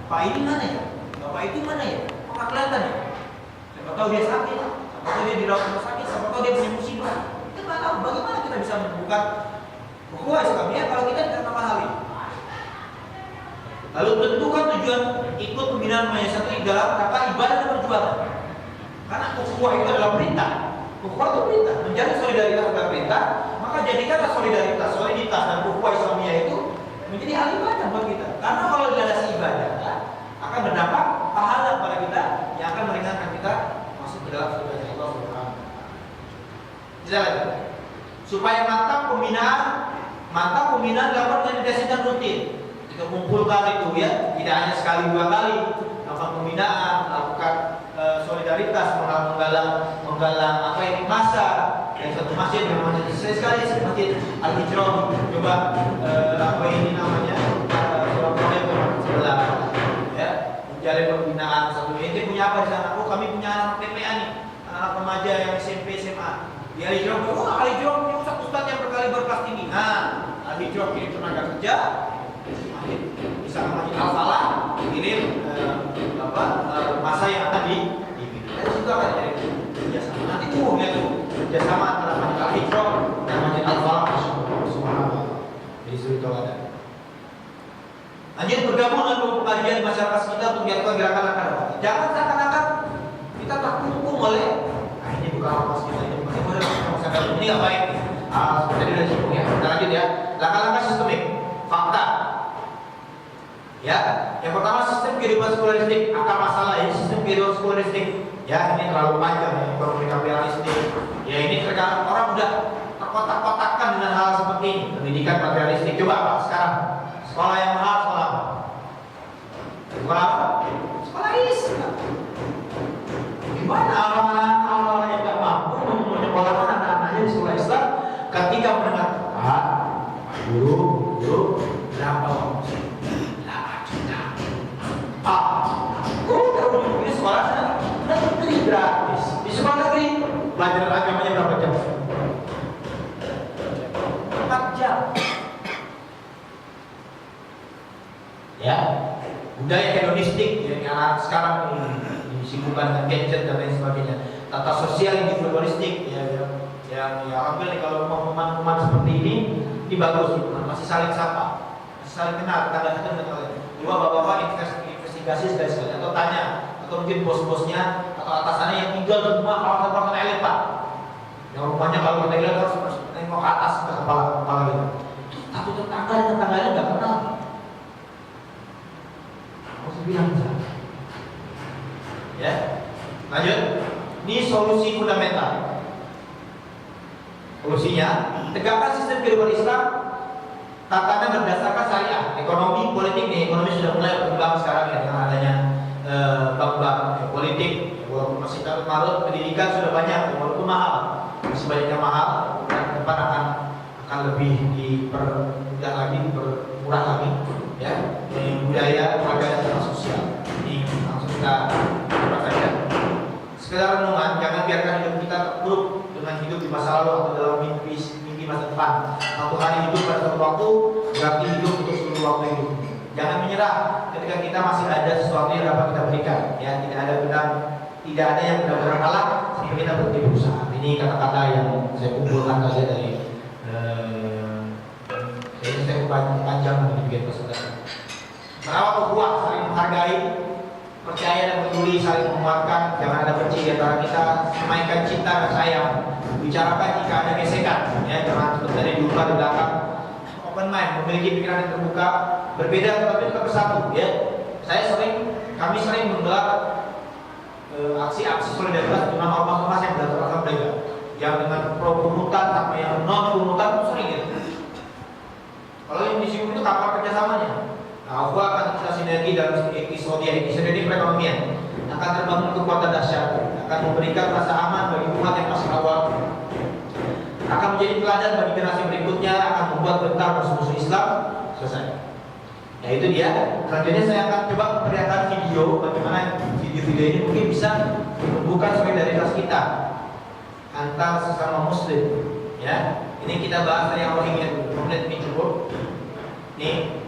Pak ini mana ya? Bapak itu mana ya? Kok nggak kelihatan ya? Siapa tahu dia sakit, siapa tahu dia dirawat rumah sakit, siapa tahu dia punya musibah. Kita nggak tahu. Bagaimana kita bisa menemukan ukhuwah Islamiyah kalau kita tidak tahu hal ini? Lalu tentukan tujuan ikut pembinaan mayayasan ini dalam kata ibadah dan perjuangan. Karena ukhuwah itu adalah perintah. Ukhuwah itu perintah, menjadi solidaritas adalah perintah. Maka jadikanlah solidaritas, soliditas dan ukhuwah Islamiyah itu menjadi hal ibadah buat kita. Karena kalau dilandasi ibadah, akan berdampak pahala kepada kita yang akan meringankan kita masuk ke dalam surga Allah Subhanahu. Misalnya, supaya mantap pembinaan dapat diintegrasikan rutin. Kita kumpulkan itu ya, tidak hanya sekali dua kali melakukan pembinaan, melakukan solidaritas, menggalang apa ini masa dari satu masjid yang mana sekali masjid Al-Hijrah coba apa ini namanya sebelah ya menjalin pembinaan satu ini punya apa di sana? Oh kami punya anak TPA nih, anak remaja yang SMP SMA di Al-Hijrah. Oh Al-Hijrah punya ustaz yang berkali berkelas tinggi. Nah Al-Hijrah kirim tenaga kerja bisa masjid Al-Falah kirim masa yang akan di juga kan jadi kerjasama. Nanti umumnya tuh kerjasama antara masjid Al-Hijrah dan masjid Al-Falah. Subhanallah. Jadi suri tauladan. Lanjut bergabung dengan pengajian masyarakat kita untuk melakukan gerakan akar. Jangan seakan-akan kita terkungkung oleh ini bukan apa kita ini masyarakat ini nggak baik. Seperti dari sini ya. Kita lanjut ya. Langkah-langkah sistemik, fakta. Ya, yang pertama sistem kehidupan skolaristik, akar masalah ini sistem kehidupan skolaristik. Ya, ini terlalu panjang ya, ekonomi kapitalistik. Ya, ini terkadang orang udah terkotak-kotakkan dengan hal seperti ini. Pendidikan materialistik. Coba Pak sekarang sekolah yang mahal sekolah apa? Sekolah apa? Sekolah Islam. Gimana orang-orang yang nggak mampu menyekolahkan anak-anaknya di sekolah Islam ketika mendengar guru berapa uang? Di sekolah negeri gratis. Di sekolah negeri belajar agamanya berapa jam? 4 jam. Ya, budaya hedonistik yang anak sekarang disibukkan dengan gadget dan lain sebagainya. Tata sosial individualistik yang alhamdulillah kalau pemahaman seperti ini bagus, masih saling sapa, masih saling kenal, tetangga satu dengan lain. Coba bapak-bapak investigasi sekali atau tanya atau mungkin bos-bosnya atau atasannya yang tinggal di rumah kawasan elit Pak, yang rumahnya kalau kita lihat harus nengok ke atas ke kepala gitu. Satu tetangganya nggak kenal. Harus bilang ya. Lanjut. Ini solusi fundamental. Solusinya tegakkan sistem kehidupan Islam tatanan berdasarkan syariah. Ekonomi, politik nih, ekonomi sudah mulai berkembang sekarang ya dengan adanya bab-bab politik, walaupun masih marut, pendidikan sudah banyak, walaupun mahal, masih banyaknya mahal, dan depan akan lebih dipermudah lagi, dipermurah lagi, ya, budaya, keluarga dan sosial. Ini langsung kita coba saja. Sekedar renungan, jangan biarkan hidup kita terpuruk dengan hidup di masa lalu atau dalam mimpi masa depan. Satu hari hidup pada satu waktu berarti hidup untuk seluruh waktu hidup. Jangan menyerah ketika kita masih ada sesuatu yang dapat kita berikan. Ya, tidak ada yang benar-benar kalah sampai kita berhenti berusaha. Ini kata-kata yang saya kumpulkan saja dari saya panjang dibikin presentasi. Merawat ukhuwah, saling menghargai, percaya dan peduli, saling menguatkan. Jangan ada benci di antara kita. Semaikan cinta dan sayang. Bicarakan jika ada gesekan, ya, jangan seperti ada di luar di belakang. Open mind, memiliki pikiran yang terbuka, berbeda tetapi tetap bersatu. Ya, kami sering menggelar aksi-aksi solidaritas dengan ormas-ormas yang berlatar belakang yang dengan pro komutan sampai yang non komutan itu sering ya. Kalau yang disinggung itu kapal kerjasamanya. Nah, ukhuwah akan kita sinergi dalam episode perekonomian, akan terbangun kekuatan dahsyat, akan memberikan rasa aman bagi umat yang masih awal, akan menjadi teladan bagi generasi berikutnya, akan membuat bentar musuh-musuh Islam selesai. Ya itu dia. Selanjutnya saya akan coba memperlihatkan video bagaimana video-video ini mungkin bisa menumbuhkan solidaritas kita antar sesama Muslim. Ya, ini kita bahas dari yang Rohingya dulu. Menit ini cukup. Nih.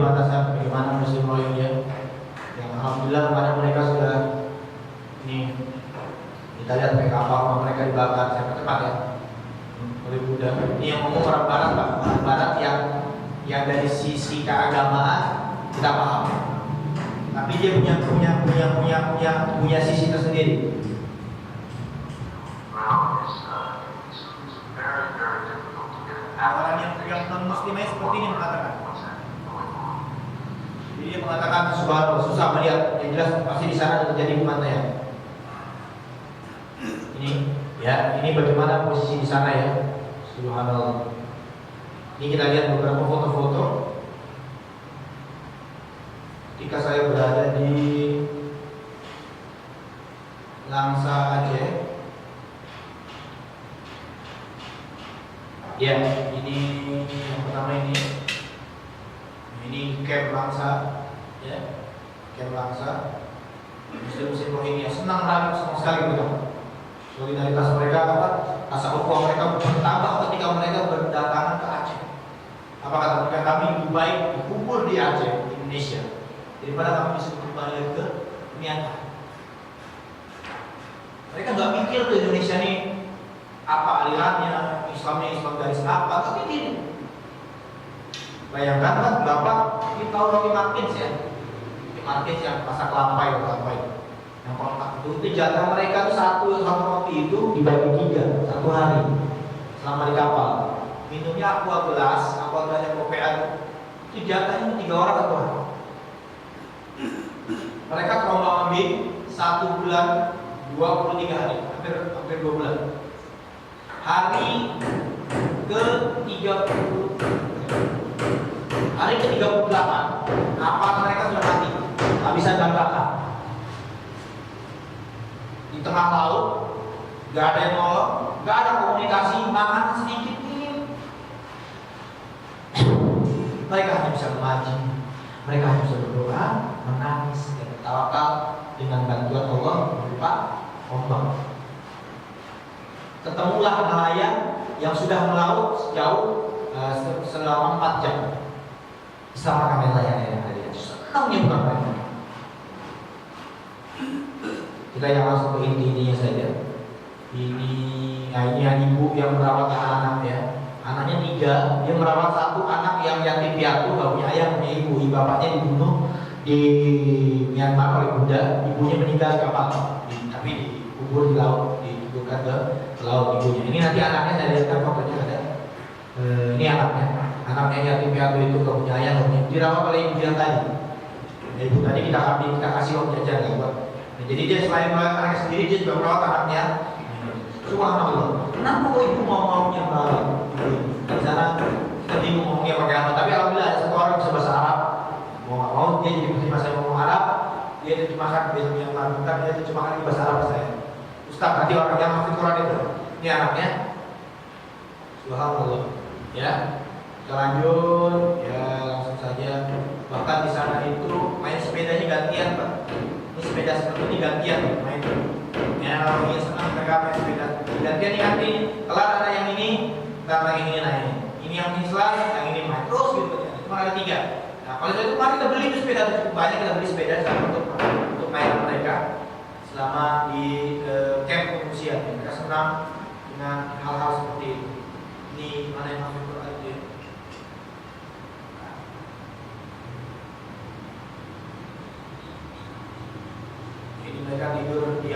perbatasan bagaimana Muslim Rohingya yang alhamdulillah kemarin mereka sudah ini kita lihat kapal mereka dibakar cepat ya oleh Buddha. Ini yang ngomong orang Barat Pak, orang Barat yang dari sisi keagamaan kita paham, tapi dia punya sisi tersendiri. Orang yang non muslimnya seperti ini mengatakan. Jadi dia mengatakan subhanallah, susah melihat. Yang jelas pasti di sana terjadi pembantaian. Ini bagaimana posisi di sana ya. Subhanallah. Ini kita lihat beberapa foto-foto ketika saya berada di Langsa Aceh. Ya, ini yang pertama ini camp Langsa, ya, camp Langsa. Muslim Rohingya senang sekali betul. Solidaritas mereka rasa ukhuwah mereka bertambah ketika mereka berdatangan ke Aceh. Apa kata mereka? Kami lebih baik dikubur di Aceh, di Indonesia, daripada kami bisa kembali ke Myanmar. Mereka nggak mikir ke Indonesia nih apa alirannya, Islamnya Islam garis apa, tapi ini bayangkan kan Bapak kita tahu Rocky Martins ya, Rocky Martins yang masak lampai yang kontak itu jatah mereka tuh satu roti itu dibagi 3 satu hari selama di kapal. Minumnya aqua gelas yang kopean itu jatahnya 3 orang satu hari. Mereka terombang ambing 1 bulan 23 hari, hampir 2 bulan. Hari ke-38 kapal mereka sudah mati, habisan bahan bakar di tengah laut, gak ada yang nolong, gak ada komunikasi, makan sedikit ini. Mereka hanya bisa memancing, mereka hanya bisa berdoa, menangis, dan bertawakal dengan bantuan Allah berupa ombak. Ketemulah nelayan yang sudah melaut sejauh selama 4 jam. Bersama kami nelayan senangnya bukan mereka. Kita yang langsung ke intinya saja. Ini ibu yang merawat anak-anak ya. Anaknya 3, dia merawat 1 anak yang yatim piatu, gak punya ayah, punya ibu. Bapaknya dibunuh di Myanmar oleh Buddha, ibunya meninggal di kapal, tapi dikubur di laut, dibuka ke laut ibunya. Ini nanti anaknya saya lihatkan fotonya ada. Ini anaknya yatim piatu itu gak punya ayah, dirawat oleh ibu yang tadi. Ibu tadi kita kasih uang jajan ya buat. Jadi dia selain merawat anaknya sendiri, dia juga merawat anaknya. Subhanallah. Kenapa kok ibu mau-maunya merawat? Di sana kita bingung ngomongnya pakai apa. Tapi alhamdulillah ada 1 orang bisa bahasa Arab. Mau nggak mau dia jadi muslim saya ngomong Arab. Dia terjemahkan besok yang lakukan, dia terjemahkan di bahasa Arab saya. Ustaz nanti orang yang hafid Quran itu. Ini anaknya. Subhanallah. Ya. Kita lanjut. Ya langsung saja. Bahkan di sana itu main sepedanya gantian Pak. Ini sepeda seperti ini gantian main. Ya kalau ingin senang mereka main sepeda gantian nanti kelar ada yang ini, ntar yang ini naik. Ini yang ini selesai, yang ini main terus gitu. Cuma ada 3. Nah kalau itu kemarin kita beli sepeda cukup banyak, kita beli sepeda untuk main mereka selama di camp pengungsian. Mereka senang dengan hal-hal seperti itu. Ini mana yang masuk Quran itu ya? Ini mereka tidur di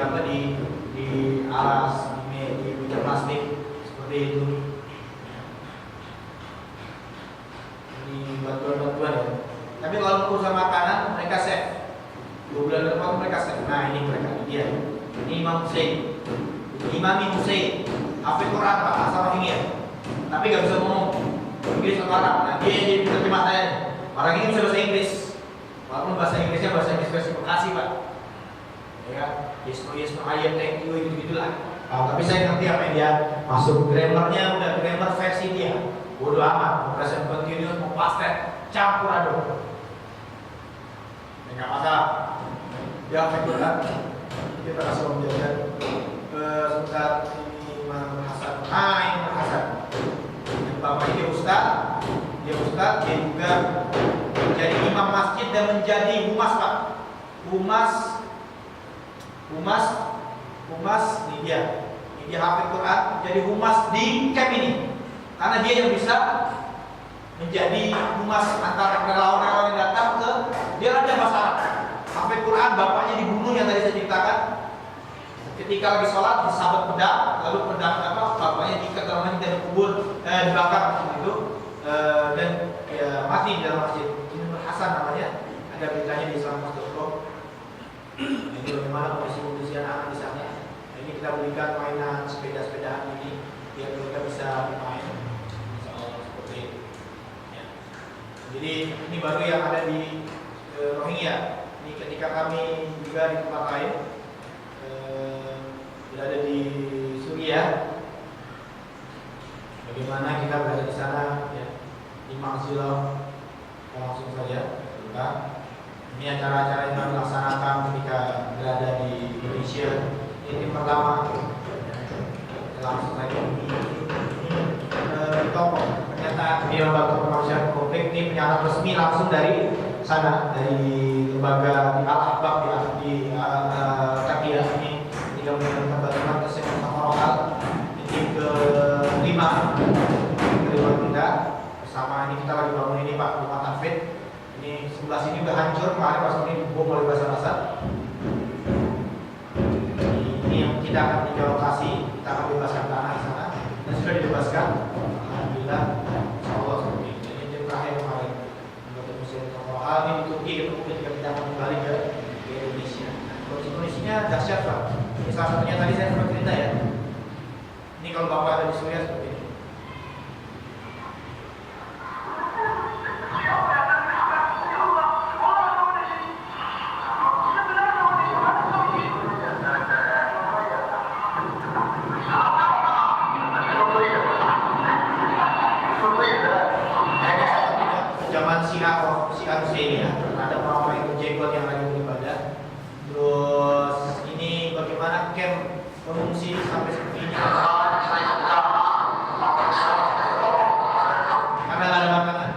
alas, di meja plastik seperti itu. Ini bantuan-bantuan ya. Tapi kalau urusan makanan mereka save. 2 bulan ke depan mereka save. Nah ini mereka, dia. Ini Imam Hussein, hafid Quran Pak, asal Rohingya. Tapi gak bisa ngomong Inggris atau Arab. Nah dia yang jadi penerjemah saya. Orang ini bisa bahasa Inggris, walaupun bahasa Inggrisnya bahasa Inggris versi Bekasi Pak. Ya, yes no, I am, thank you, gitu-gitulah. Tapi saya ngerti apa yang dia masuk. Grammarnya udah grammar versi dia. Bodoh amat, present continuous mau past tense campur aduk. Enggak masalah. Ya, kita kasih om jajan. Sebentar ini Mang Hasan. Ini Mang Hasan. Bapak ini dia ustaz, dia juga menjadi imam masjid dan menjadi humas, Pak. Humas ini dia hafid Quran, jadi humas di camp ini. Karena dia yang bisa menjadi humas antara relawan-relawan yang datang ke dia ada masalah. Hafid Quran, bapaknya dibunuh yang tadi saya ceritakan. Ketika lagi sholat disabet pedang, lalu pedang bapaknya diikat dalam masjid dan dikubur, dibakar itu, dan ya, mati di dalam masjid. Ini Hasan namanya, ada beritanya di islammas.com. Ini bagaimana kondisi anak di sana. Ini kita berikan mainan sepeda-sepedaan ini biar mereka bisa bermain. Insyaallah seperti itu. Ya. Jadi ini baru yang ada di Rohingya. Ini ketika kami juga di tempat lain berada di Suriah. Bagaimana kita berada di sana ya, di Mangzilah langsung saja buka. Ini acara-acara yang kami laksanakan ketika berada di Indonesia. Ini tim pertama langsung saja di toko pernyataan di lembaga kemanusiaan konflik ini pernyataan resmi langsung dari sana, dari lembaga di Al-Ahbab di Kakia ini tidak mengenai bantuan kesehatan lokal. Tim kelima kita bersama ini kita lagi bangun ini Pak rumah Tafid. Ini sebelah sini udah hancur kemarin pas ini dibom oleh basah-basah. Ini yang kita akan meninjau lokasi, kita akan bebaskan tanah di sana dan sudah dibebaskan. Alhamdulillah, insyaallah seperti ini. Ini yang terakhir kemarin untuk musim lokal ini di Turki ketika kita akan kembali ke Indonesia. Kondisinya dahsyat Pak. Ini salah satunya tadi saya sempat cerita ya. Ini kalau Bapak ada di Suriah seperti ini. Zaman Syiah Hussein ya, ada orang-orang yang berjenggot yang lagi beribadah. Terus ini bagaimana camp pengungsi sampai seperti ini karena nggak ada makanan.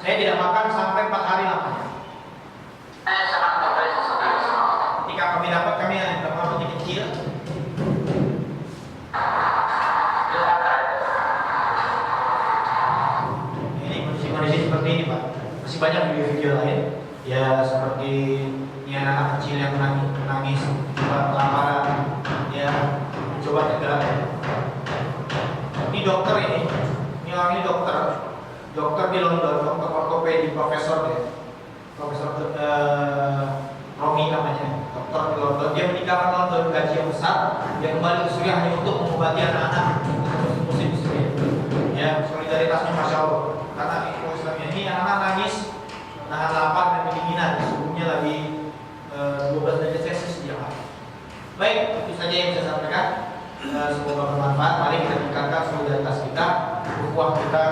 Saya tidak makan sampai 4 hari lamanya. Ketika kami dapat, kami yang roti kecil. Ini kondisi seperti ini Pak. Masih banyak video-video lain. Ya seperti ini anak kecil yang menangis kelaparan, ya mencoba tegak. Ini dokter ini orang ini dokter di London, dokter ortopedi, profesor Romi namanya, dokter di London. Dia meninggalkan London gaji yang besar, dia kembali ke Suriah hanya untuk mengobati anak-anak muslim di Suriah. Ya solidaritasnya masya Allah. Karena Islamnya ini anak-anak nangis, nahan lapar dan kedinginan. Sebelumnya lagi 12 derajat Celcius di Jakarta. Baik, itu saja yang saya sampaikan. Semoga bermanfaat. Mari kita tingkatkan solidaritas kita, ukhuwah kita